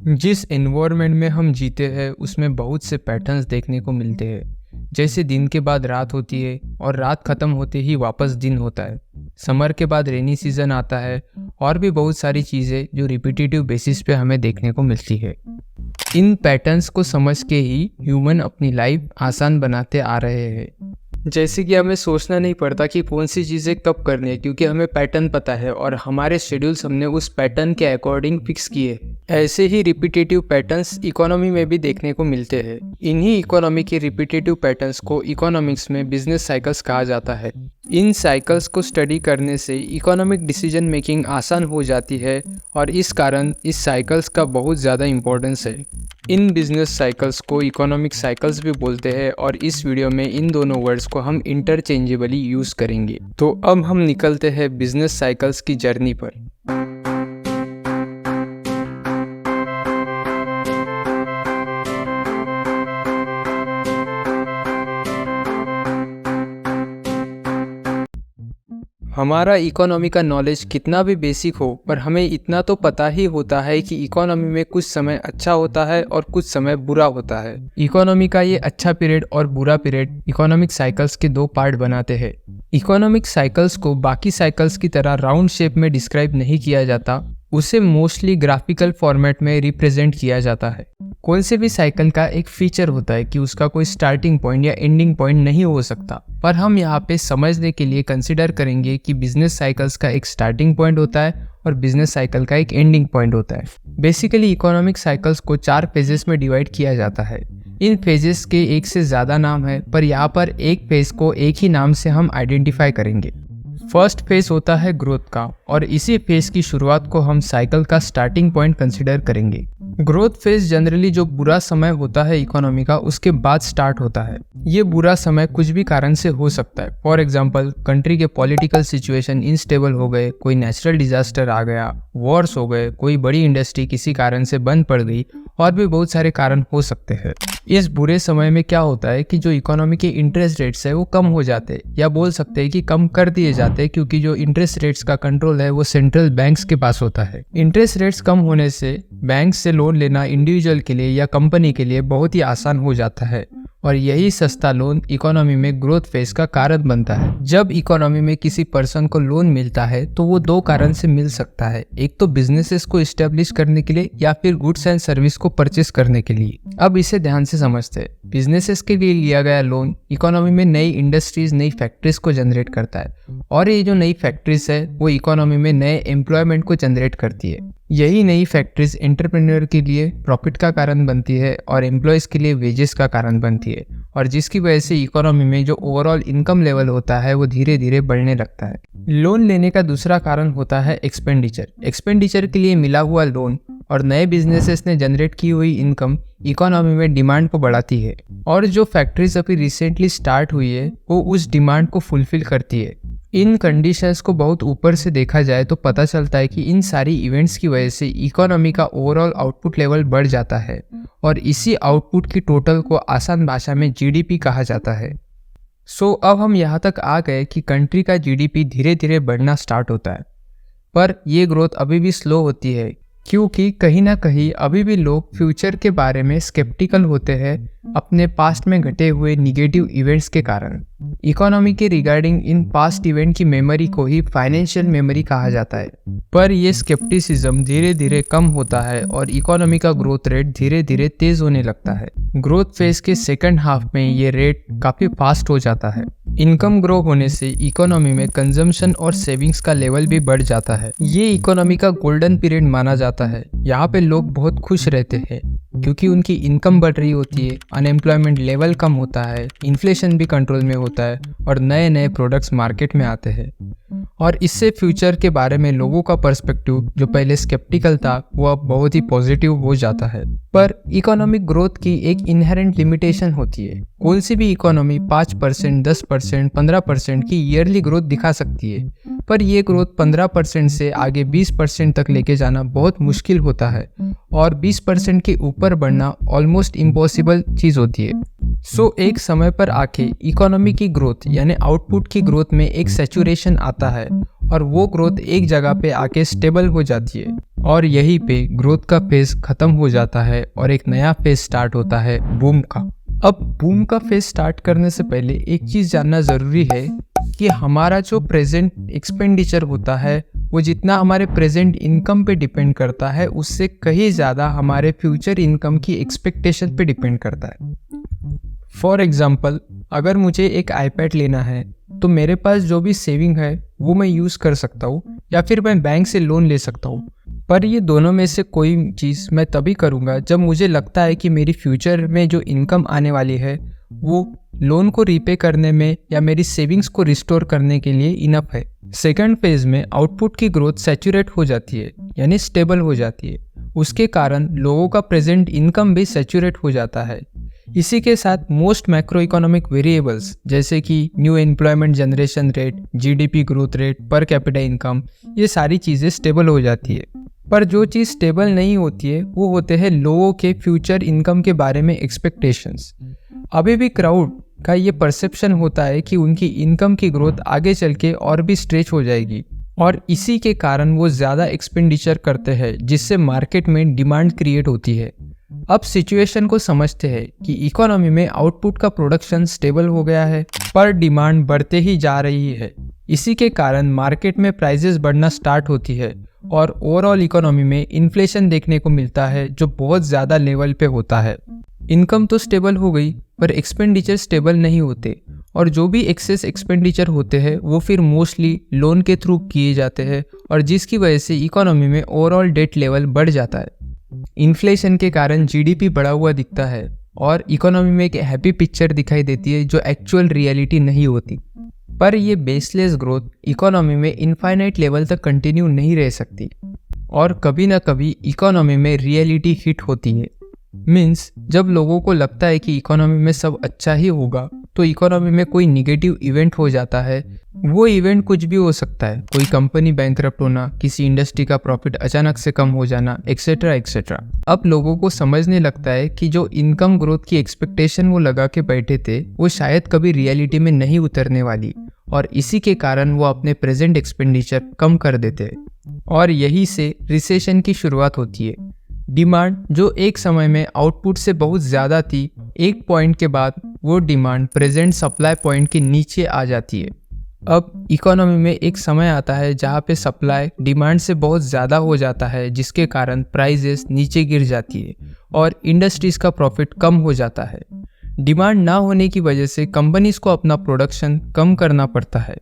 जिस एनवायरनमेंट में हम जीते हैं उसमें बहुत से पैटर्न्स देखने को मिलते हैं। जैसे दिन के बाद रात होती है और रात खत्म होते ही वापस दिन होता है। समर के बाद रेनी सीजन आता है और भी बहुत सारी चीज़ें जो रिपीटेटिव बेसिस पे हमें देखने को मिलती है। इन पैटर्न्स को समझ के ही ह्यूमन अपनी लाइफ आसान बनाते आ रहे हैं। जैसे कि हमें सोचना नहीं पड़ता कि कौन सी चीज़ें कब करनी है, क्योंकि हमें पैटर्न पता है और हमारे शेड्यूल्स हमने उस पैटर्न के अकॉर्डिंग फिक्स किए। ऐसे ही रिपीटेटिव पैटर्न्स इकोनॉमी में भी देखने को मिलते हैं। इन्हीं इकोनॉमी के रिपीटेटिव पैटर्न्स को इकोनॉमिक्स में बिजनेस साइकिल्स कहा जाता है। इन साइकिल्स को स्टडी करने से इकोनॉमिक डिसीजन मेकिंग आसान हो जाती है और इस कारण इस साइकिल्स का बहुत ज़्यादा इम्पोर्टेंस है। इन बिजनेस साइकिल्स को इकोनॉमिक साइकिल्स भी बोलते हैं और इस वीडियो में इन दोनों वर्ड्स को हम इंटरचेंजेबली यूज़ करेंगे। तो अब हम निकलते हैं बिजनेस साइकिल्स की जर्नी पर। हमारा इकोनॉमी का नॉलेज कितना भी बेसिक हो, पर हमें इतना तो पता ही होता है कि इकोनॉमी में कुछ समय अच्छा होता है और कुछ समय बुरा होता है। इकोनॉमी का ये अच्छा पीरियड और बुरा पीरियड इकोनॉमिक साइकिल्स के दो पार्ट बनाते हैं। इकोनॉमिक साइकिल्स को बाकी साइकिल्स की तरह राउंड शेप में डिस्क्राइब नहीं किया जाता, उसे मोस्टली ग्राफिकल फॉर्मेट में रिप्रेजेंट किया जाता है। कौन से भी साइकिल का एक फीचर होता है कि उसका कोई स्टार्टिंग पॉइंट या एंडिंग पॉइंट नहीं हो सकता, पर हम यहाँ पे समझने के लिए कंसिडर करेंगे कि बिजनेस साइकिल्स का एक स्टार्टिंग पॉइंट होता है और बिजनेस साइकिल का एक एंडिंग पॉइंट होता है। बेसिकली इकोनॉमिक साइकिल्स को 4 फेजेस में डिवाइड किया जाता है। इन फेजेस के एक से ज़्यादा नाम है, पर यहाँ पर एक फेज को एक ही नाम से हम आइडेंटिफाई करेंगे। फर्स्ट फेज होता है ग्रोथ का और इसी फेज की शुरुआत को हम साइकिल का स्टार्टिंग पॉइंट कंसिडर करेंगे। ग्रोथ फेज जनरली जो बुरा समय होता है इकोनॉमी का, उसके बाद स्टार्ट होता है। ये बुरा समय कुछ भी कारण से हो सकता है। फॉर एग्जांपल, कंट्री के पॉलिटिकल सिचुएशन इनस्टेबल हो गए, कोई नेचुरल डिजास्टर आ गया, वॉर्स हो गए, कोई बड़ी इंडस्ट्री किसी कारण से बंद पड़ गई, और भी बहुत सारे कारण हो सकते हैं। इस बुरे समय में क्या होता है कि जो इकोनॉमी के इंटरेस्ट रेट्स है वो कम हो जाते हैं, या बोल सकते हैं कि कम कर दिए जाते हैं, क्योंकि जो इंटरेस्ट रेट्स का कंट्रोल है वो सेंट्रल बैंक्स के पास होता है। इंटरेस्ट रेट्स कम होने से बैंक से लोन लेना इंडिविजुअल के लिए या कंपनी के लिए बहुत ही आसान हो जाता है और यही सस्ता लोन इकोनॉमी में ग्रोथ फेज का कारण बनता है। जब इकोनॉमी में किसी पर्सन को लोन मिलता है तो वो दो कारण से मिल सकता है, एक तो बिजनेसेस को इस्टेब्लिश करने के लिए या फिर गुड्स एंड सर्विस को परचेस करने के लिए। अब इसे ध्यान से समझते हैं। बिजनेसेस के लिए लिया गया लोन इकोनॉमी में नई इंडस्ट्रीज, नई फैक्ट्रीज को जनरेट करता है और ये जो नई फैक्ट्रीज है वो इकोनॉमी में नए एम्प्लॉयमेंट को जनरेट करती है। यही नई फैक्ट्रीज एंटरप्रेन्योर के लिए प्रॉफिट का कारण बनती है और एम्प्लॉयज़ के लिए वेजेस का कारण बनती है, और जिसकी वजह से इकोनॉमी में जो ओवरऑल इनकम लेवल होता है वो धीरे धीरे बढ़ने लगता है। लोन लेने का दूसरा कारण होता है एक्सपेंडिचर। एक्सपेंडिचर के लिए मिला हुआ लोन और नए बिजनेसेस ने जनरेट की हुई इनकम इकोनॉमी में डिमांड को बढ़ाती है, और जो फैक्ट्रीज अभी रिसेंटली स्टार्ट हुई है वो उस डिमांड को फुलफिल करती है। इन कंडीशंस को बहुत ऊपर से देखा जाए तो पता चलता है कि इन सारी इवेंट्स की वजह से इकोनॉमी का ओवरऑल आउटपुट लेवल बढ़ जाता है और इसी आउटपुट की टोटल को आसान भाषा में जीडीपी कहा जाता है। सो अब हम यहाँ तक आ गए कि कंट्री का जीडीपी धीरे धीरे बढ़ना स्टार्ट होता है, पर ये ग्रोथ अभी भी स्लो होती है, क्योंकि कहीं ना कहीं अभी भी लोग फ्यूचर के बारे में स्केप्टिकल होते हैं अपने पास्ट में घटे हुए निगेटिव इवेंट्स के कारण। इकोनॉमी के रिगार्डिंग इन पास्ट इवेंट की मेमोरी को ही फाइनेंशियल मेमोरी कहा जाता है, पर यह स्केप्टिसिज्म धीरे धीरे कम होता है और इकोनॉमी का ग्रोथ रेट धीरे धीरे तेज होने लगता है। ग्रोथ फेज के सेकंड हाफ में ये रेट काफ़ी फास्ट हो जाता है। इनकम ग्रो होने से इकोनॉमी में कंजम्पशन और सेविंग्स का लेवल भी बढ़ जाता है। ये इकोनॉमी का गोल्डन पीरियड माना जाता है। यहाँ पे लोग बहुत खुश रहते हैं क्योंकि उनकी इनकम बढ़ रही होती है, अनएम्प्लॉयमेंट लेवल कम होता है, इन्फ्लेशन भी कंट्रोल में होता है और नए नए प्रोडक्ट्स मार्केट में आते हैं, और इससे फ्यूचर के बारे में लोगों का पर्सपेक्टिव जो पहले स्केप्टिकल था वो अब बहुत ही पॉजिटिव हो जाता है। पर इकोनॉमिक ग्रोथ की एक इनहेरेंट लिमिटेशन होती है। कौन सी भी इकोनॉमी 5%, 10%, 15% की ईयरली ग्रोथ दिखा सकती है, पर यह ग्रोथ 15% से आगे 20% तक लेके जाना बहुत मुश्किल होता है और 20% के ऊपर बढ़ना ऑलमोस्ट इम्पॉसिबल चीज़ होती है। सो एक समय पर आके इकोनॉमी की ग्रोथ यानी आउटपुट की ग्रोथ में एक सैचुरेशन आता है और वो ग्रोथ एक जगह पे आके स्टेबल हो जाती है और यहीं पे ग्रोथ का फेज खत्म हो जाता है और एक नया फेज स्टार्ट होता है, बूम का। अब बूम का फेज स्टार्ट करने से पहले एक चीज़ जानना ज़रूरी है कि हमारा जो प्रेजेंट एक्सपेंडिचर होता है वो जितना हमारे प्रेजेंट इनकम पे डिपेंड करता है उससे कहीं ज़्यादा हमारे फ्यूचर इनकम की एक्सपेक्टेशन पे डिपेंड करता है। फॉर एग्ज़ाम्पल, अगर मुझे एक आईपैड लेना है तो मेरे पास जो भी सेविंग है वो मैं यूज़ कर सकता हूँ या फिर मैं बैंक से लोन ले सकता हूँ। पर ये दोनों में से कोई चीज़ मैं तभी करूँगा जब मुझे लगता है कि मेरी फ्यूचर में जो इनकम आने वाली है वो लोन को रीपे करने में या मेरी सेविंग्स को रिस्टोर करने के लिए इनफ है। सेकंड फेज में आउटपुट की ग्रोथ सैचुरेट हो जाती है, यानी स्टेबल हो जाती है। उसके कारण लोगों का प्रेजेंट इनकम भी सैचुरेट हो जाता है। इसी के साथ मोस्ट मैक्रो इकोनॉमिक वेरिएबल्स जैसे कि new employment generation rate, GDP growth rate, per capita income, ये सारी चीज़ें स्टेबल हो जाती है। पर जो चीज़ स्टेबल नहीं होती है वो होते हैं लोगों के फ्यूचर इनकम के बारे में एक्सपेक्टेशंस। अभी भी क्राउड का ये परसेप्शन होता है कि उनकी इनकम की ग्रोथ आगे चल के और भी स्ट्रेच हो जाएगी और इसी के कारण वो ज़्यादा एक्सपेंडिचर करते हैं जिससे मार्केट में डिमांड क्रिएट होती है। अब सिचुएशन को समझते हैं कि इकोनॉमी में आउटपुट का प्रोडक्शन स्टेबल हो गया है पर डिमांड बढ़ते ही जा रही है। इसी के कारण मार्केट में प्राइसेस बढ़ना स्टार्ट होती है और ओवरऑल इकोनॉमी में इन्फ्लेशन देखने को मिलता है जो बहुत ज़्यादा लेवल पे होता है। इनकम तो स्टेबल हो गई पर एक्सपेंडिचर स्टेबल नहीं होते और जो भी एक्सेस एक्सपेंडिचर होते हैं वो फिर मोस्टली लोन के थ्रू किए जाते हैं और जिसकी वजह से इकोनॉमी में ओवरऑल डेट लेवल बढ़ जाता है। इन्फ्लेशन के कारण जीडीपी बढ़ा हुआ दिखता है और इकोनॉमी में एक हैप्पी पिक्चर दिखाई देती है जो एक्चुअल रियलिटी नहीं होती। पर ये बेसलेस ग्रोथ इकोनॉमी में इनफाइनाइट लेवल तक कंटिन्यू नहीं रह सकती और कभी ना कभी इकोनॉमी में रियलिटी हिट होती है। मीन्स जब लोगों को लगता है कि इकोनॉमी में सब अच्छा ही होगा तो इकोनॉमी में कोई निगेटिव इवेंट हो जाता है। वो इवेंट कुछ भी हो सकता है, कोई कंपनी बैंकरप्ट होना, किसी इंडस्ट्री का प्रॉफिट अचानक से कम हो जाना, एक्सेट्रा एक्सेट्रा। अब लोगों को समझने लगता है कि जो इनकम ग्रोथ की एक्सपेक्टेशन वो लगा के बैठे थे वो शायद कभी रियलिटी में नहीं उतरने वाली और इसी के कारण वो अपने प्रेजेंट एक्सपेंडिचर कम कर देते हैं और यही से रिसेशन की शुरुआत होती है। डिमांड जो एक समय में आउटपुट से बहुत ज़्यादा थी, एक पॉइंट के बाद वो डिमांड प्रेजेंट सप्लाई पॉइंट के नीचे आ जाती है। अब इकोनॉमी में एक समय आता है जहाँ पे सप्लाई डिमांड से बहुत ज़्यादा हो जाता है जिसके कारण प्राइजेस नीचे गिर जाती है और इंडस्ट्रीज़ का प्रॉफिट कम हो जाता है। डिमांड ना होने की वजह से कंपनीज को अपना प्रोडक्शन कम करना पड़ता है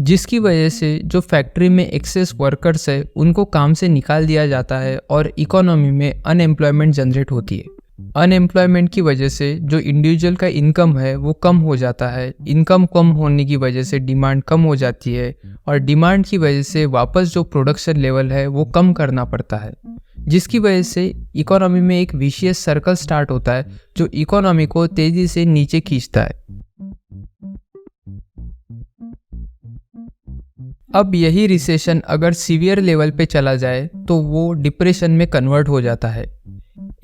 जिसकी वजह से जो फैक्ट्री में एक्सेस वर्कर्स है उनको काम से निकाल दिया जाता है और इकोनॉमी में अनएम्प्लॉयमेंट जनरेट होती है। अनएम्प्लॉयमेंट की वजह से जो इंडिविजुअल का इनकम है वो कम हो जाता है। इनकम कम होने की वजह से डिमांड कम हो जाती है और डिमांड की वजह से वापस जो प्रोडक्शन लेवल है वो कम करना पड़ता है जिसकी वजह से इकोनॉमी में एक विशियस सर्कल स्टार्ट होता है जो इकोनॉमी को तेजी से नीचे खींचता है। अब यही रिसेशन अगर सीवियर लेवल पे चला जाए तो वो डिप्रेशन में कन्वर्ट हो जाता है।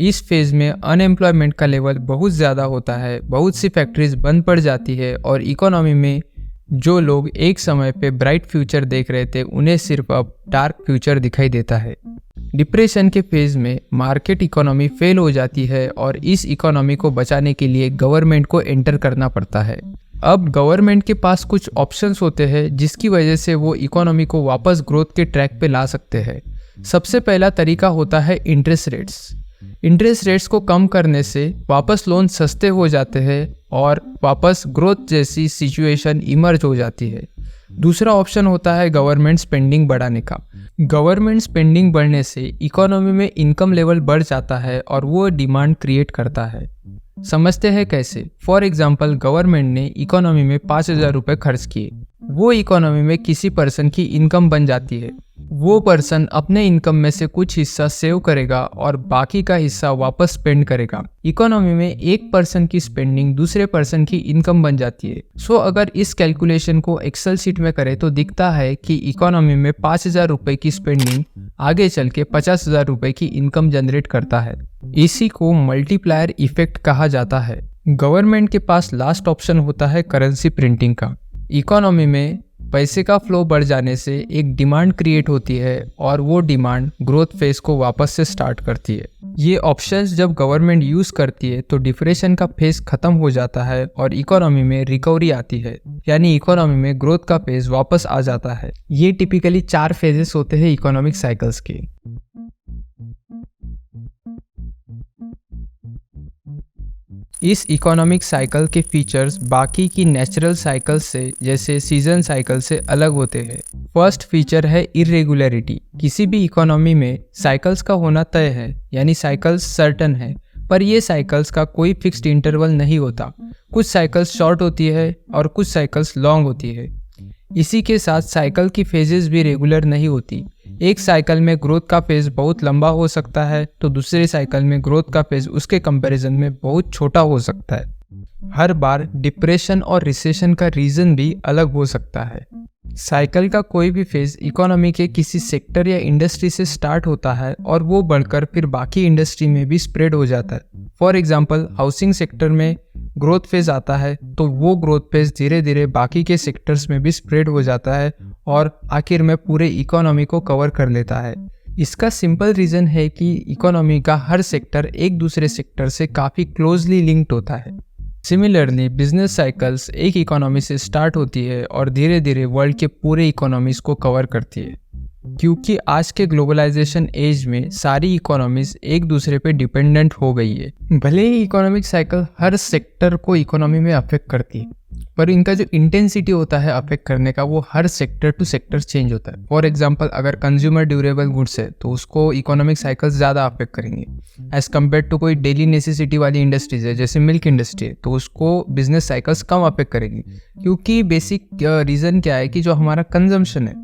इस फेज में अनएम्प्लॉयमेंट का लेवल बहुत ज़्यादा होता है, बहुत सी फैक्ट्रीज बंद पड़ जाती है और इकोनॉमी में जो लोग एक समय पे ब्राइट फ्यूचर देख रहे थे उन्हें सिर्फ अब डार्क फ्यूचर दिखाई देता है। डिप्रेशन के फेज में मार्केट इकोनॉमी फेल हो जाती है और इस इकोनॉमी को बचाने के लिए गवर्नमेंट को एंटर करना पड़ता है। अब गवर्नमेंट के पास कुछ ऑप्शंस होते हैं जिसकी वजह से वो इकोनॉमी को वापस ग्रोथ के ट्रैक पे ला सकते हैं। सबसे पहला तरीका होता है इंटरेस्ट रेट्स। इंटरेस्ट रेट्स को कम करने से वापस लोन सस्ते हो जाते हैं और वापस ग्रोथ जैसी सिचुएशन इमर्ज हो जाती है। दूसरा ऑप्शन होता है गवर्नमेंट स्पेंडिंग बढ़ाने का। गवर्नमेंट स्पेंडिंग बढ़ने से इकोनॉमी में इनकम लेवल बढ़ जाता है और वो डिमांड क्रिएट करता है। समझते हैं कैसे? फॉर एग्जाम्पल, गवर्नमेंट ने इकोनॉमी में 5,000 रुपये खर्च किए। वो इकोनॉमी में किसी पर्सन की इनकम बन जाती है। वो पर्सन अपने इनकम में से कुछ हिस्सा सेव करेगा और बाकी का हिस्सा वापस स्पेंड करेगा। इकोनॉमी में एक पर्सन की स्पेंडिंग दूसरे पर्सन की इनकम बन जाती है। सो अगर इस कैलकुलेशन को एक्सेल शीट में करें तो दिखता है कि इकोनॉमी में 5,000 रुपये की स्पेंडिंग आगे चल के 50,000 रुपये की इनकम जनरेट करता है। इसी को मल्टीप्लायर इफेक्ट कहा जाता है। गवर्नमेंट के पास लास्ट ऑप्शन होता है करेंसी प्रिंटिंग का। इकोनॉमी में पैसे का फ्लो बढ़ जाने से एक डिमांड क्रिएट होती है और वो डिमांड ग्रोथ फेज को वापस से स्टार्ट करती है। ये ऑप्शंस जब गवर्नमेंट यूज करती है तो डिप्रेशन का फेज खत्म हो जाता है और इकोनॉमी में रिकवरी आती है, यानी इकोनॉमी में ग्रोथ का फेज वापस आ जाता है। ये टिपिकली 4 फेजेस होते हैं इकोनॉमिक साइकिल्स के। इस इकोनॉमिक साइकिल के फीचर्स बाकी की नेचुरल साइकिल से जैसे सीजन साइकिल से अलग होते हैं। फर्स्ट फीचर है इरेगुलरिटी। किसी भी इकोनॉमी में साइकिल्स का होना तय है, यानी साइकिल्स सर्टन है, पर ये साइकिल्स का कोई फिक्स्ड इंटरवल नहीं होता। कुछ साइकिल्स शॉर्ट होती है और कुछ साइकिल्स लॉन्ग होती है। इसी के साथ साइकिल की फेजेस भी रेगुलर नहीं होती। एक साइकिल में ग्रोथ का फेज बहुत लंबा हो सकता है तो दूसरे साइकिल में ग्रोथ का फेज उसके कंपैरिजन में बहुत छोटा हो सकता है। हर बार डिप्रेशन और रिसेशन का रीजन भी अलग हो सकता है। साइकिल का कोई भी फेज इकोनॉमी के किसी सेक्टर या इंडस्ट्री से स्टार्ट होता है और वो बढ़कर फिर बाकी इंडस्ट्री में भी स्प्रेड हो जाता है। फॉर एग्जांपल, हाउसिंग सेक्टर में ग्रोथ फेज आता है तो वो ग्रोथ फेज धीरे धीरे बाकी के सेक्टर्स में भी स्प्रेड हो जाता है और आखिर में पूरे इकोनॉमी को कवर कर लेता है। इसका सिंपल रीज़न है कि इकोनॉमी का हर सेक्टर एक दूसरे सेक्टर से काफ़ी क्लोजली लिंक्ड होता है। सिमिलरली बिजनेस साइकिल्स एक इकोनॉमी से स्टार्ट होती है और धीरे धीरे वर्ल्ड के पूरे इकोनॉमीज को कवर करती है। क्योंकि आज के ग्लोबलाइजेशन एज में सारी इकोनॉमीज एक दूसरे पे डिपेंडेंट हो गई है। भले ही इकोनॉमिक साइकिल हर सेक्टर को इकोनॉमी में अफेक्ट करती है, पर इनका जो इंटेंसिटी होता है अफेक्ट करने का वो हर सेक्टर टू सेक्टर चेंज होता है। फॉर एग्जांपल, अगर कंज्यूमर ड्यूरेबल गुड्स है तो उसको इकोनॉमिक साइकिल्स ज़्यादा अफेक्ट करेंगे एज कम्पेयर टू कोई डेली नेसेसिटी वाली इंडस्ट्रीज है जैसे मिल्क इंडस्ट्री है, तो उसको बिजनेस साइकिल्स कम अफेक्ट करेंगी। क्योंकि बेसिक रीज़न क्या है कि जो हमारा कंजम्पशन है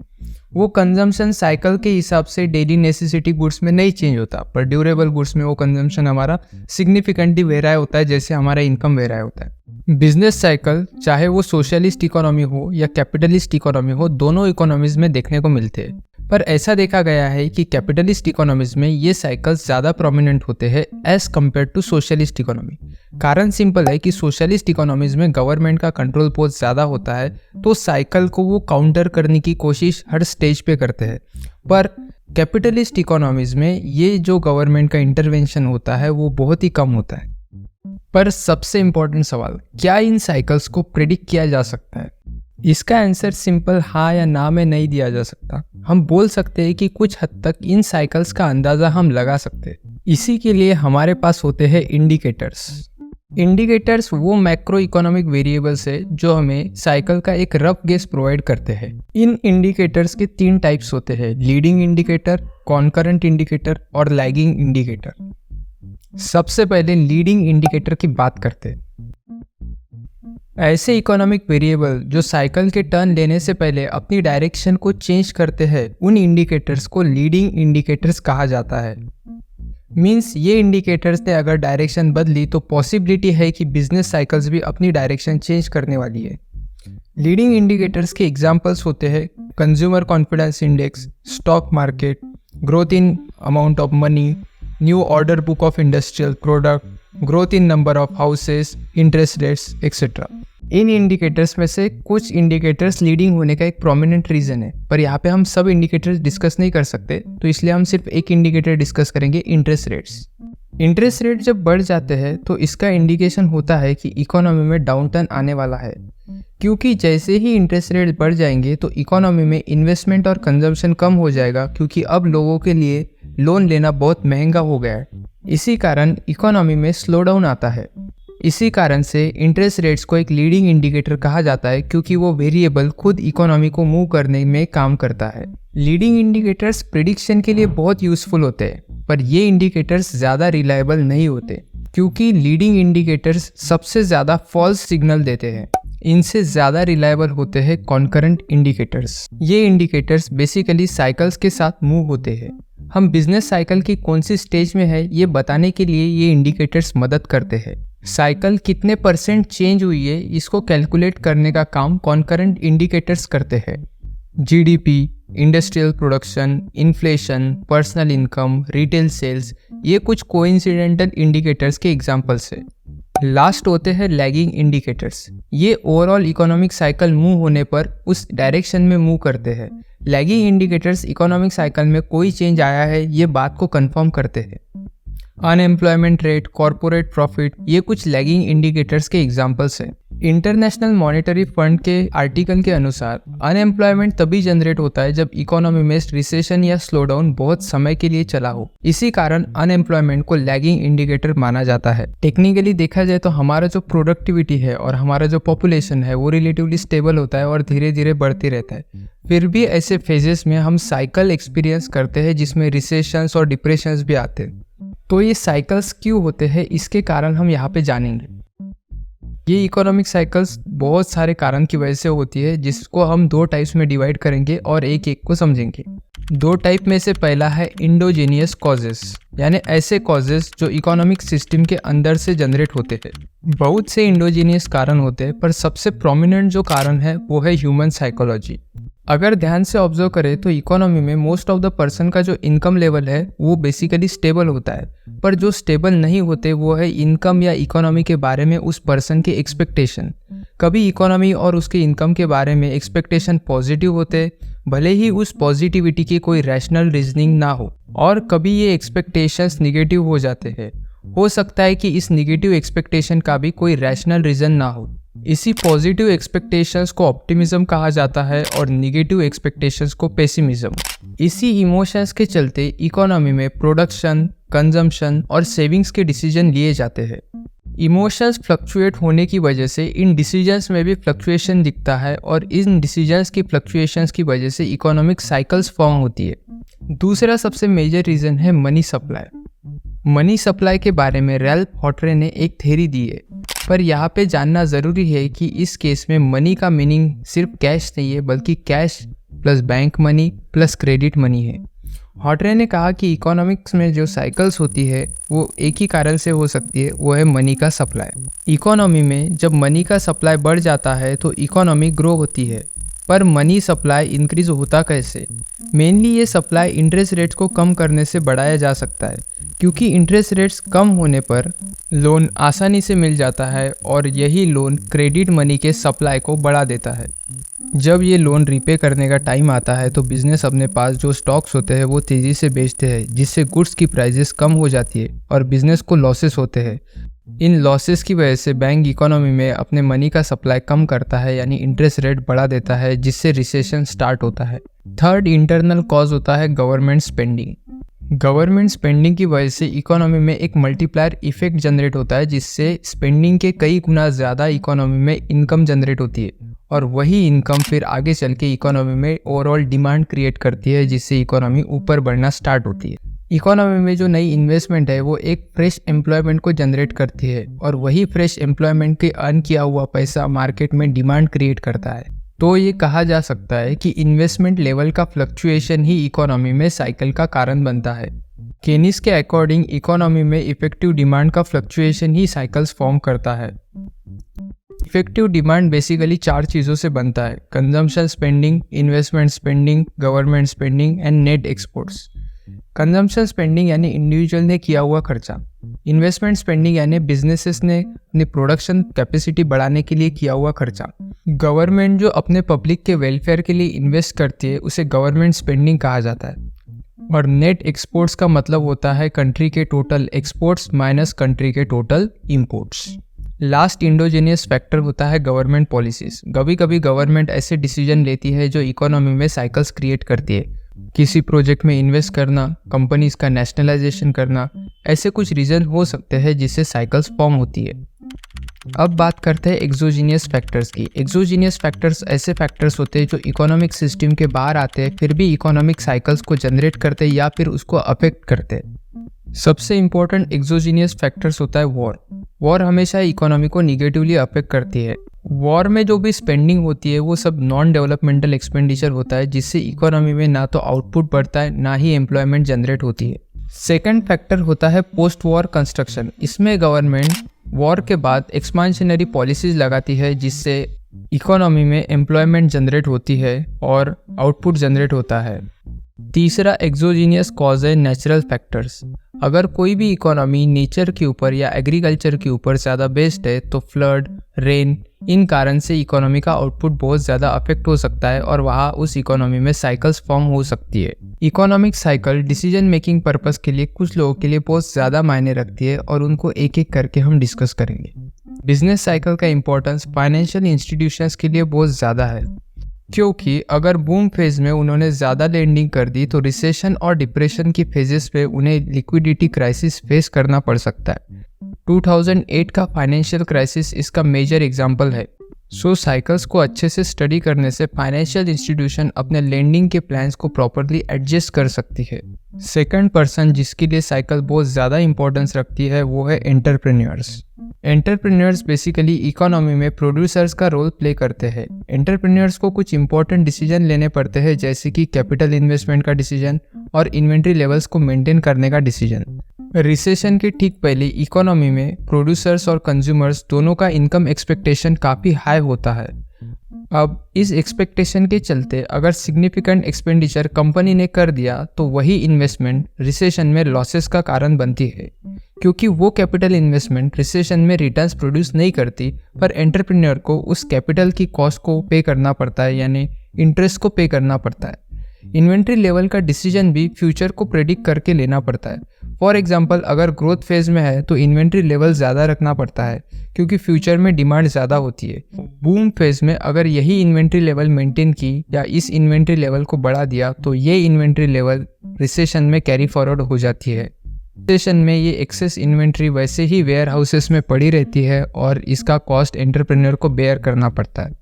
वो कंजम्पशन साइकिल के हिसाब से डेली नेसेसिटी गुड्स में नहीं चेंज होता, पर ड्यूरेबल गुड्स में वो कंजम्पशन हमारा सिग्निफिकेंटली वेराई होता है जैसे हमारा इनकम वेराई होता है। बिजनेस साइकिल चाहे वो सोशलिस्ट इकोनॉमी हो या कैपिटलिस्ट इकोनॉमी हो, दोनों इकोनॉमीज में देखने को मिलते हैं। पर ऐसा देखा गया है कि कैपिटलिस्ट इकोनॉमीज में ये साइकिल्स ज़्यादा प्रोमिनेंट होते हैं as compared to socialist economy. कारण सिंपल है कि सोशलिस्ट इकोनॉमीज में गवर्नमेंट का कंट्रोल बहुत ज़्यादा होता है, तो साइकिल को वो काउंटर करने की कोशिश हर स्टेज पे करते हैं। पर कैपिटलिस्ट इकोनॉमीज में ये जो गवर्नमेंट का इंटरवेंशन होता है वो बहुत ही कम होता है। पर सबसे इम्पोर्टेंट सवाल, क्या इन साइकिल्स को प्रिडिक्ट किया जा सकता है? इसका आंसर सिंपल हाँ या ना में नहीं दिया जा सकता। हम बोल सकते हैं कि कुछ हद तक इन साइकिल्स का अंदाज़ा हम लगा सकते हैं। इसी के लिए हमारे पास होते हैं इंडिकेटर्स। इंडिकेटर्स वो मैक्रो इकोनॉमिक वेरिएबल्स है जो हमें साइकिल का एक रफ गेस प्रोवाइड करते हैं। इन इंडिकेटर्स के 3 टाइप्स होते हैं: लीडिंग इंडिकेटर, कॉन्करेंट इंडिकेटर और लैगिंग इंडिकेटर। सबसे पहले लीडिंग इंडिकेटर की बात करते हैं। ऐसे इकोनॉमिक वेरिएबल जो साइकिल के टर्न लेने से पहले अपनी डायरेक्शन को चेंज करते हैं, उन इंडिकेटर्स को लीडिंग इंडिकेटर्स कहा जाता है। मींस ये इंडिकेटर्स ने अगर डायरेक्शन बदली तो पॉसिबिलिटी है कि बिजनेस साइकिल्स भी अपनी डायरेक्शन चेंज करने वाली है। लीडिंग इंडिकेटर्स के एग्जांपल्स होते हैं consumer confidence index, stock market, growth in amount of money, new order book of industrial product, growth in number of houses, interest rates etcetera. In indicators में से कुछ indicators leading होने का एक prominent reason है, पर यहाँ पे हम सब इंडिकेटर्स डिस्कस नहीं कर सकते, तो इसलिए हम सिर्फ एक इंडिकेटर डिस्कस करेंगे, इंटरेस्ट रेट्स। इंटरेस्ट रेट जब बढ़ जाते हैं तो इसका इंडिकेशन होता है कि इकोनॉमी में डाउनटर्न आने वाला है। क्योंकि जैसे ही इंटरेस्ट रेट बढ़ जाएंगे तो इकोनॉमी में इन्वेस्टमेंट और कंजम्पशन कम हो जाएगा, क्योंकि अब लोगों के लिए लोन लेना बहुत महंगा हो गया है। इसी कारण इकोनॉमी में स्लो डाउन आता है। इसी कारण से इंटरेस्ट रेट्स को एक लीडिंग इंडिकेटर कहा जाता है, क्योंकि वो वेरिएबल खुद इकोनॉमी को मूव करने में काम करता है। लीडिंग इंडिकेटर्स प्रिडिक्शन के लिए बहुत यूजफुल होते हैं, पर ये इंडिकेटर्स ज़्यादा रिलायबल नहीं होते, क्योंकि लीडिंग इंडिकेटर्स सबसे ज़्यादा फॉल्स सिग्नल देते हैं। इनसे ज़्यादा रिलायबल होते हैं कॉन्करेंट इंडिकेटर्स। ये इंडिकेटर्स बेसिकली साइकिल्स के साथ मूव होते हैं। हम बिजनेस साइकिल की कौन सी स्टेज में है ये बताने के लिए ये इंडिकेटर्स मदद करते हैं। साइकिल कितने % चेंज हुई है इसको कैलकुलेट करने का काम कॉन्करेंट इंडिकेटर्स करते हैं। GDP, industrial production, inflation, personal income, retail sales, ये कुछ कोइंसिडेंटल इंडिकेटर्स के एग्जांपल्स हैं। लास्ट होते हैं लैगिंग इंडिकेटर्स। ये ओवरऑल इकोनॉमिक साइकिल मूव होने पर उस डायरेक्शन में मूव करते हैं। लैगिंग इंडिकेटर्स इकोनॉमिक साइकिल में कोई चेंज आया है ये बात को कंफर्म करते हैं। अनएम्प्लॉयमेंट रेट, कॉरपोरेट प्रॉफिट, ये कुछ लैगिंग इंडिकेटर्स के एग्जांपल्स हैं। इंटरनेशनल मॉनेटरी फंड के आर्टिकल के अनुसार अनएम्प्लॉयमेंट तभी जनरेट होता है जब इकोनॉमी में रिसेशन या स्लोडाउन बहुत समय के लिए चला हो। इसी कारण अनएम्प्लॉयमेंट को लैगिंग इंडिकेटर माना जाता है। टेक्निकली देखा जाए तो हमारा जो प्रोडक्टिविटी है और हमारा जो पॉपुलेशन है वो रिलेटिवली स्टेबल होता है और धीरे धीरे बढ़ते रहता है। फिर भी ऐसे फेजेस में हम साइकिल एक्सपीरियंस करते हैं जिसमें रिसेशंस और डिप्रेशंस भी आते हैं। तो ये साइकिल्स क्यों होते हैं इसके कारण हम यहाँ पे जानेंगे। ये इकोनॉमिक साइकिल्स बहुत सारे कारण की वजह से होती है जिसको हम दो टाइप्स में डिवाइड करेंगे और एक एक को समझेंगे। दो टाइप में से पहला है इंडोजेनियस कॉजेस, यानी ऐसे कॉजेस जो इकोनॉमिक सिस्टम के अंदर से जनरेट होते हैं। बहुत से इंडोजेनियस कारण होते हैं पर सबसे प्रोमिनेंट जो कारण है वो है ह्यूमन साइकोलॉजी। अगर ध्यान से ऑब्जर्व करें तो इकोनॉमी में मोस्ट ऑफ द पर्सन का जो इनकम लेवल है वो बेसिकली स्टेबल होता है, पर जो स्टेबल नहीं होते वो है इनकम या इकोनॉमी के बारे में उस पर्सन के एक्सपेक्टेशन। कभी इकोनॉमी और उसके इनकम के बारे में एक्सपेक्टेशन पॉजिटिव होते भले ही उस पॉजिटिविटी की कोई रैशनल रीजनिंग ना हो, और कभी ये एक्सपेक्टेशंस निगेटिव हो जाते हैं। हो सकता है कि इस निगेटिव एक्सपेक्टेशन का भी कोई रैशनल रीजन ना हो। इसी पॉजिटिव एक्सपेक्टेशंस को ऑप्टिमिज्म कहा जाता है और निगेटिव एक्सपेक्टेशंस को पेसिमिज्म। इसी इमोशंस के चलते इकोनॉमी में प्रोडक्शन, कंजम्पशन और सेविंग्स के डिसीजन लिए जाते हैं। इमोशंस फ्लक्चुएट होने की वजह से इन डिसीजंस में भी फ्लक्चुएशन दिखता है और इन डिसीजंस की फ्लक्चुएशंस की वजह से इकोनॉमिक साइकिल्स फॉर्म होती है। दूसरा सबसे मेजर रीज़न है मनी सप्लाई। मनी सप्लाई के बारे में रैल्फ हॉटरे ने एक थ्योरी दी है, पर यहाँ पे जानना ज़रूरी है कि इस केस में मनी का मीनिंग सिर्फ कैश नहीं है बल्कि cash plus bank money plus credit money है। हॉटरे ने कहा कि इकोनॉमिक्स में जो साइकिल्स होती है वो एक ही कारण से हो सकती है, वो है मनी का सप्लाई। इकोनॉमी में जब मनी का सप्लाई बढ़ जाता है तो इकोनॉमी ग्रो होती है, पर मनी सप्लाई इंक्रीज होता कैसे? मेनली ये सप्लाई इंटरेस्ट रेट्स को कम करने से बढ़ाया जा सकता है, क्योंकि इंटरेस्ट रेट्स कम होने पर लोन आसानी से मिल जाता है और यही लोन क्रेडिट मनी के सप्लाई को बढ़ा देता है। जब ये लोन रीपे करने का टाइम आता है तो बिजनेस अपने पास जो स्टॉक्स होते हैं वो तेज़ी से बेचते हैं, जिससे गुड्स की प्राइसेस कम हो जाती है और बिजनेस को लॉसेस होते हैं। इन लॉसेस की वजह से बैंक इकोनॉमी में अपने मनी का सप्लाई कम करता है, यानी इंटरेस्ट रेट बढ़ा देता है, जिससे रिसेशन स्टार्ट होता है। थर्ड इंटरनल कॉज होता है गवर्नमेंट स्पेंडिंग। गवर्नमेंट स्पेंडिंग की वजह से इकोनॉमी में एक मल्टीप्लायर इफेक्ट जनरेट होता है, जिससे स्पेंडिंग के कई गुना ज़्यादा इकोनॉमी में इनकम जनरेट होती है और वही इनकम फिर आगे चल के इकोनॉमी में ओवरऑल डिमांड क्रिएट करती है, जिससे इकोनॉमी ऊपर बढ़ना स्टार्ट होती है। इकोनॉमी में जो नई इन्वेस्टमेंट है वो एक फ्रेश एम्प्लॉयमेंट को जनरेट करती है और वही फ्रेश एम्प्लॉयमेंट के अर्न किया हुआ पैसा मार्केट में डिमांड क्रिएट करता है। तो ये कहा जा सकता है कि इन्वेस्टमेंट लेवल का फ्लक्चुएशन ही इकोनॉमी में साइकिल का कारण बनता है। केनीस के अकॉर्डिंग इकोनॉमी में इफेक्टिव डिमांड का फ्लक्चुएशन ही साइकिल्स फॉर्म करता है। इफेक्टिव डिमांड बेसिकली 4 चीज़ों से बनता है: consumption spending, investment spending, government spending and net exports. Consumption spending यानी इंडिविजुअल ने किया हुआ खर्चा। इन्वेस्टमेंट स्पेंडिंग यानी बिजनेसेस ने अपनी प्रोडक्शन कैपेसिटी बढ़ाने के लिए किया हुआ खर्चा। गवर्नमेंट जो अपने पब्लिक के वेलफेयर के लिए इन्वेस्ट करती है उसे गवर्नमेंट स्पेंडिंग कहा जाता है। और नेट एक्सपोर्ट्स का मतलब होता है कंट्री के टोटल एक्सपोर्ट्स माइनस कंट्री के टोटल इंपोर्ट्स। लास्ट इंडोजेनियस फैक्टर होता है गवर्नमेंट पॉलिसीज। कभी कभी गवर्नमेंट ऐसे डिसीजन लेती है जो इकोनॉमी में साइकिल्स क्रिएट करती है। किसी प्रोजेक्ट में इन्वेस्ट करना, कंपनीज का नेशनलाइजेशन करना, ऐसे कुछ रीज़न हो सकते हैं जिससे साइकिल्स फॉर्म होती है। अब बात करते हैं एक्सोजीनियस फैक्टर्स की। एक्सोजीनियस फैक्टर्स ऐसे फैक्टर्स होते हैं जो इकोनॉमिक सिस्टम के बाहर आते हैं फिर भी इकोनॉमिक साइकिल्स को जनरेट करते हैं या फिर उसको अफेक्ट करते हैं। सबसे इंपॉर्टेंट एक्सोजीनियस फैक्टर्स होता है वॉर। वॉर हमेशा इकोनॉमी को निगेटिवली अफेक्ट करती है। वॉर में जो भी स्पेंडिंग होती है वो सब नॉन डेवलपमेंटल एक्सपेंडिचर होता है, जिससे इकोनॉमी में ना तो आउटपुट बढ़ता है ना ही एम्प्लॉयमेंट जनरेट होती है। सेकंड फैक्टर होता है पोस्ट वॉर कंस्ट्रक्शन। इसमें गवर्नमेंट वॉर के बाद एक्सपांशनरी पॉलिसीज लगाती है, जिससे इकोनॉमी में एम्प्लॉयमेंट जनरेट होती है और आउटपुट जनरेट होता है। तीसरा एक्सोजीनियस कॉज है नेचुरल फैक्टर्स। अगर कोई भी इकोनॉमी नेचर के ऊपर या एग्रीकल्चर के ऊपर ज़्यादा बेस्ड है तो फ्लड, रेन, इन कारण से इकोनॉमी का आउटपुट बहुत ज़्यादा अफेक्ट हो सकता है और वहाँ उस इकोनॉमी में साइकिल्स फॉर्म हो सकती है। Economic cycle decision making purpose के लिए कुछ लोगों के लिए बहुत ज़्यादा मायने रखती है और उनको एक एक करके हम डिस्कस करेंगे। बिजनेस साइकिल का इम्पोर्टेंस फाइनेंशियल इंस्टीट्यूशंस के लिए बहुत ज़्यादा है, क्योंकि अगर बूम फेज में उन्होंने ज़्यादा लेंडिंग कर दी तो रिसेशन और डिप्रेशन की फेजेस पे उन्हें लिक्विडिटी क्राइसिस फेस करना पड़ सकता है। 2008 का फाइनेंशियल क्राइसिस इसका मेजर एग्जाम्पल है। सो साइकिल्स को अच्छे से स्टडी करने से फाइनेंशियल इंस्टीट्यूशन अपने लेंडिंग के प्लान्स को प्रॉपरली एडजस्ट कर सकती है। सेकंड पर्सन जिसके लिए साइकिल बहुत ज़्यादा इंपॉर्टेंस रखती है वो है एंटरप्रेन्योर्स। एंटरप्रेन्योर्स बेसिकली इकोनॉमी में प्रोड्यूसर्स का रोल प्ले करते हैं। एंटरप्रेन्योर्स को कुछ इंपॉर्टेंट डिसीजन लेने पड़ते हैं, जैसे कि कैपिटल इन्वेस्टमेंट का डिसीजन और इन्वेंट्री लेवल्स को मेंटेन करने का डिसीजन। रिसेशन के ठीक पहले इकोनॉमी में प्रोड्यूसर्स और कंज्यूमर्स दोनों का इनकम एक्सपेक्टेशन काफ़ी हाई होता है। अब इस एक्सपेक्टेशन के चलते अगर सिग्निफिकेंट एक्सपेंडिचर कंपनी ने कर दिया तो वही इन्वेस्टमेंट रिसेशन में लॉसेस का कारण बनती है, क्योंकि वो कैपिटल इन्वेस्टमेंट रिसेशन में रिटर्न्स प्रोड्यूस नहीं करती, पर एंटरप्रेन्योर को उस कैपिटल की कॉस्ट को पे करना पड़ता है, यानी इंटरेस्ट को पे करना पड़ता है। इन्वेंट्री लेवल का डिसीजन भी फ्यूचर को प्रेडिक्ट करके लेना पड़ता है। फॉर एग्जांपल, अगर ग्रोथ फेज में है तो इन्वेंट्री लेवल ज़्यादा रखना पड़ता है, क्योंकि फ्यूचर में डिमांड ज़्यादा होती है। बूम फेज में अगर यही इन्वेंट्री लेवल मेंटेन की या इस इन्वेंट्री लेवल को बढ़ा दिया तो ये इन्वेंट्री लेवल रिसेशन में कैरी फॉरवर्ड हो जाती है। रिसेशन में ये एक्सेस इन्वेंट्री वैसे ही वेयर हाउसेस में पड़ी रहती है और इसका कॉस्ट एंटरप्रेन्योर को बेयर करना पड़ता है।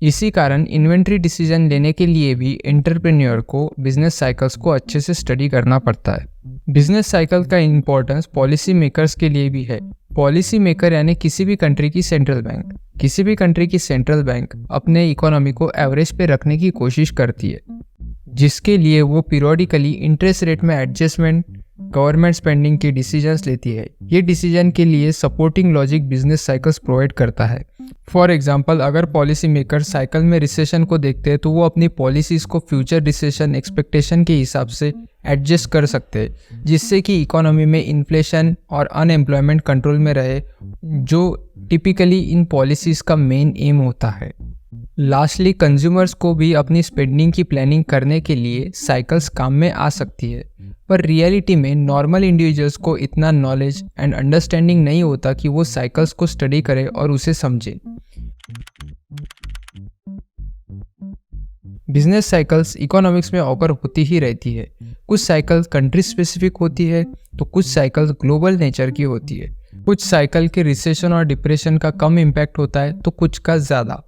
इसी कारण इन्वेंट्री डिसीजन लेने के लिए भी एंटरप्रेन्योर को बिजनेस साइकिल्स को अच्छे से स्टडी करना पड़ता है। बिजनेस साइकिल का इम्पोर्टेंस पॉलिसी मेकर्स के लिए भी है। पॉलिसी मेकर यानी किसी भी कंट्री की सेंट्रल बैंक। किसी भी कंट्री की सेंट्रल बैंक अपने इकोनॉमी को एवरेज पे रखने की कोशिश करती है, जिसके लिए वो पीरियोडिकली इंटरेस्ट रेट में एडजस्टमेंट, गवर्नमेंट स्पेंडिंग के डिसीजंस लेती है। ये डिसीजन के लिए supporting logic business cycles provide करता है। फॉर एग्जांपल, अगर पॉलिसी मेकर साइकिल में रिसेशन को देखते हैं तो वो अपनी पॉलिसीज को फ्यूचर रिसेशन एक्सपेक्टेशन के हिसाब से एडजस्ट कर सकते हैं, जिससे कि इकोनॉमी में इन्फ्लेशन और अनएम्प्लॉयमेंट कंट्रोल में रहे, जो टिपिकली इन पॉलिसीज का मेन एम होता है। लास्टली, कंज्यूमर्स को भी अपनी स्पेंडिंग की प्लानिंग करने के लिए साइकिल्स काम में आ सकती है, पर रियलिटी में नॉर्मल इंडिविजुअल्स को इतना नॉलेज एंड अंडरस्टैंडिंग नहीं होता कि वो साइकिल्स को स्टडी करे और उसे समझे। बिजनेस साइकिल्स इकोनॉमिक्स में ऑकर होती ही रहती है। कुछ साइकिल्स कंट्री स्पेसिफिक होती है तो कुछ साइकिल्स ग्लोबल नेचर की होती है। कुछ साइकिल के रिसेशन और डिप्रेशन का कम इम्पैक्ट होता है तो कुछ का ज़्यादा।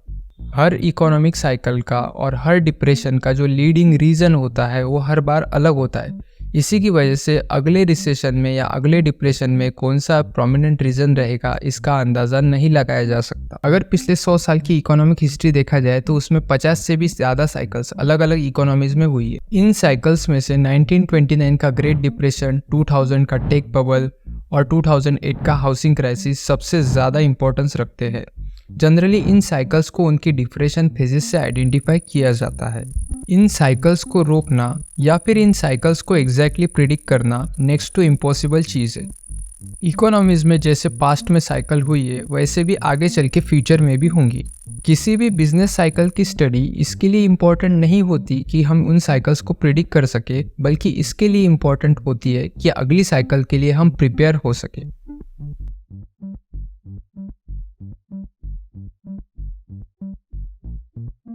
हर इकोनॉमिक साइकिल का और हर डिप्रेशन का जो लीडिंग रीज़न होता है वो हर बार अलग होता है। इसी की वजह से अगले रिसेशन में या अगले डिप्रेशन में कौन सा प्रोमिनेंट रीज़न रहेगा इसका अंदाज़ा नहीं लगाया जा सकता। अगर पिछले 100 साल की इकोनॉमिक हिस्ट्री देखा जाए तो उसमें 50 से भी ज़्यादा साइकिल्स अलग अलग इकोनॉमीज में हुई है। इन साइकिल्स में से 1929 का ग्रेट डिप्रेशन, 2000 का टेक बबल और 2008 का हाउसिंग क्राइसिस सबसे ज़्यादा इंपॉर्टेंस रखते हैं। जनरली इन साइकिल्स को उनकी डिप्रेशन फेजेस से आइडेंटिफाई किया जाता है। इन साइकिल्स को रोकना या फिर इन साइकिल्स को एग्जैक्टली प्रिडिक्ट करना नेक्स्ट टू इम्पॉसिबल चीज़ है। इकोनॉमीज में जैसे पास्ट में साइकिल हुई है वैसे भी आगे चल के फ्यूचर में भी होंगी। किसी भी बिजनेस साइकिल की स्टडी इसके लिए इम्पॉर्टेंट नहीं होती कि हम उन साइकिल्स को प्रिडिक्ट कर सके, बल्कि इसके लिए इम्पॉर्टेंट होती है कि अगली साइकिल के लिए हम प्रिपेयर हो सके।